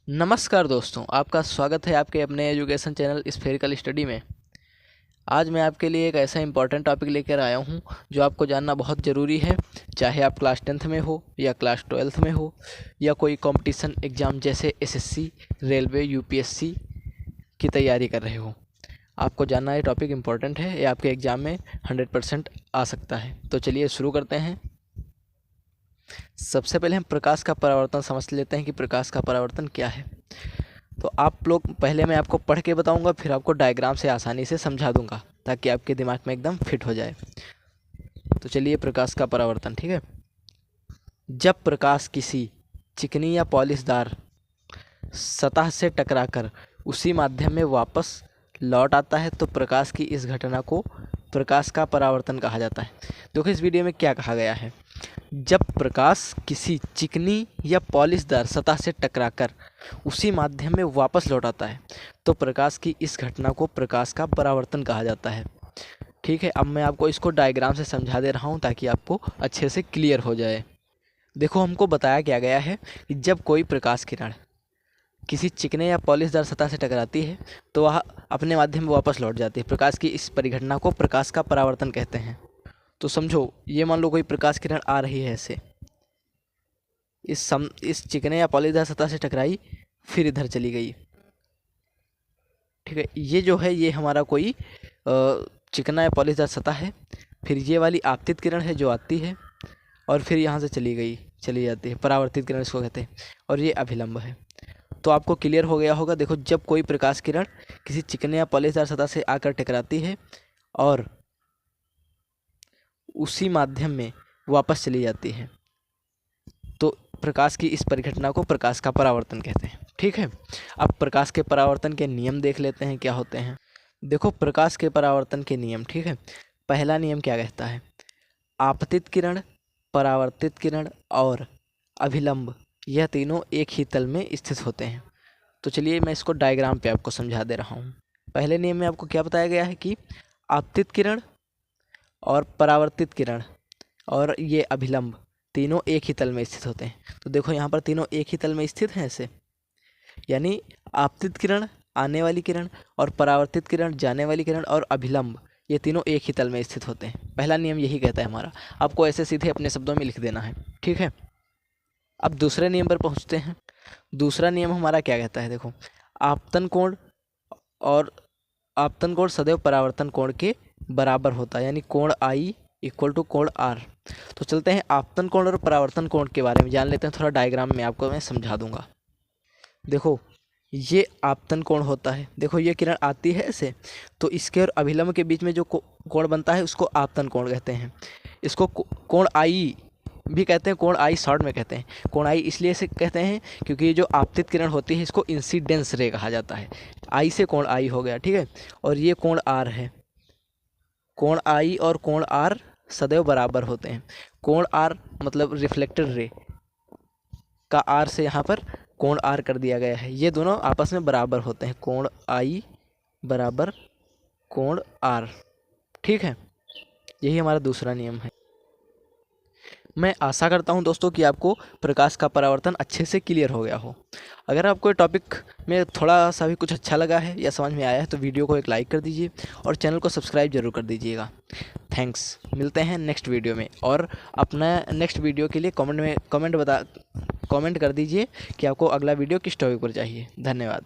नमस्कार दोस्तों, आपका स्वागत है आपके अपने एजुकेशन चैनल स्फेरिकल स्टडी में। आज मैं आपके लिए एक ऐसा इंपॉर्टेंट टॉपिक लेकर आया हूं जो आपको जानना बहुत ज़रूरी है। चाहे आप क्लास 10th में हो या क्लास 12th में हो या कोई कंपटीशन एग्ज़ाम जैसे एसएससी, रेलवे, यूपीएससी की तैयारी कर रहे हो, आपको जानना ये टॉपिक इम्पॉर्टेंट है। ये आपके एग्ज़ाम में 100% आ सकता है। तो चलिए शुरू करते हैं। सबसे पहले हम प्रकाश का परावर्तन समझ लेते हैं कि प्रकाश का परावर्तन क्या है। तो आप लोग पहले मैं आपको पढ़ के बताऊंगा, फिर आपको डायग्राम से आसानी से समझा दूंगा ताकि आपके दिमाग में एकदम फिट हो जाए। तो चलिए, प्रकाश का परावर्तन, ठीक है। जब प्रकाश किसी चिकनी या पॉलिशदार सतह से टकराकर उसी माध्यम में वापस लौट आता है तो प्रकाश की इस घटना को प्रकाश का परावर्तन कहा जाता है। देखो इस वीडियो में क्या कहा गया है। जब प्रकाश किसी चिकनी या पॉलिशदार सतह से टकराकर उसी माध्यम में वापस लौट आता है तो प्रकाश की इस घटना को प्रकाश का परावर्तन कहा जाता है। ठीक है, अब मैं आपको इसको डायग्राम से समझा दे रहा हूँ ताकि आपको अच्छे से क्लियर हो जाए। देखो, हमको बताया क्या गया है कि जब कोई प्रकाश किरण किसी चिकने या पॉलिशदार सतह से टकराती है तो वह अपने माध्यम में वापस लौट जाती है। प्रकाश की इस परिघटना को प्रकाश का परावर्तन कहते हैं। तो समझो, ये मान लो कोई प्रकाश किरण आ रही है ऐसे, इस चिकने या पॉलिशदार सतह से टकराई, फिर इधर चली गई। ठीक है, ये जो है ये हमारा कोई चिकना या पॉलिशदार सतह है। फिर ये वाली आपतित किरण है जो आती है और फिर यहाँ से चली जाती है, परावर्तित किरण इसको कहते हैं। और ये अभिलंब है। तो आपको क्लियर हो गया होगा। देखो, जब कोई प्रकाश किरण किसी चिकने या पॉलिशदार सतह से आकर टकराती है और उसी माध्यम में वापस चली जाती है तो प्रकाश की इस परिघटना को प्रकाश का परावर्तन कहते हैं। ठीक है, अब प्रकाश के परावर्तन के नियम देख लेते हैं क्या होते हैं। देखो, प्रकाश के परावर्तन के नियम, ठीक है। पहला नियम क्या कहता है, आपतित किरण, परावर्तित किरण और अभिलंब यह तीनों एक ही तल में स्थित होते हैं। तो चलिए मैं इसको डायग्राम पे आपको समझा दे रहा हूँ। पहले नियम में आपको क्या बताया गया है कि आपतित किरण और परावर्तित किरण और ये अभिलंब तीनों एक ही तल में स्थित होते हैं। तो देखो यहाँ पर तीनों एक ही तल में स्थित हैं ऐसे, यानी आपतित किरण आने वाली किरण और परावर्तित किरण जाने वाली किरण और अभिलंब ये तीनों एक ही तल में स्थित होते हैं। पहला नियम यही कहता है हमारा। आपको ऐसे सीधे अपने शब्दों में लिख देना है, ठीक है। अब दूसरे नियम पर पहुँचते हैं। दूसरा नियम हमारा क्या कहता है, देखो, आपतन कोण और आपतन कोण सदैव परावर्तन कोण के बराबर होता है, यानी कोण आई इक्वल टू कोण आर। तो चलते हैं आपतन कोण और परावर्तन कोण के बारे में जान लेते हैं। थोड़ा डायग्राम में आपको मैं समझा दूंगा। देखो, ये आपतन कोण होता है। देखो, ये किरण आती है ऐसे, तो इसके और अभिलंब के बीच में जो कोण बनता है उसको आपतन कोण कहते हैं। इसको कोण आई भी कहते हैं, कोण आई शॉर्ट में कहते हैं। कोण आई इसलिए से कहते हैं क्योंकि ये जो आपतित किरण होती है इसको इंसिडेंस रे कहा जाता है। आई से कोण आई हो गया, ठीक है। और ये कोण आर है। कोण आई और कोण आर सदैव बराबर होते हैं। कोण आर मतलब रिफ्लेक्टेड रे का आर से यहाँ पर कोण आर कर दिया गया है। ये दोनों आपस में बराबर होते हैं, कोण आई बराबर कोण आर। ठीक है, यही हमारा दूसरा नियम है। मैं आशा करता हूं दोस्तों कि आपको प्रकाश का परावर्तन अच्छे से क्लियर हो गया हो। अगर आपको टॉपिक में थोड़ा सा भी कुछ अच्छा लगा है या समझ में आया है तो वीडियो को एक लाइक कर दीजिए और चैनल को सब्सक्राइब जरूर कर दीजिएगा। थैंक्स, मिलते हैं नेक्स्ट वीडियो में। और अपना नेक्स्ट वीडियो के लिए कमेंट कर दीजिए कि आपको अगला वीडियो किस टॉपिक पर चाहिए। धन्यवाद।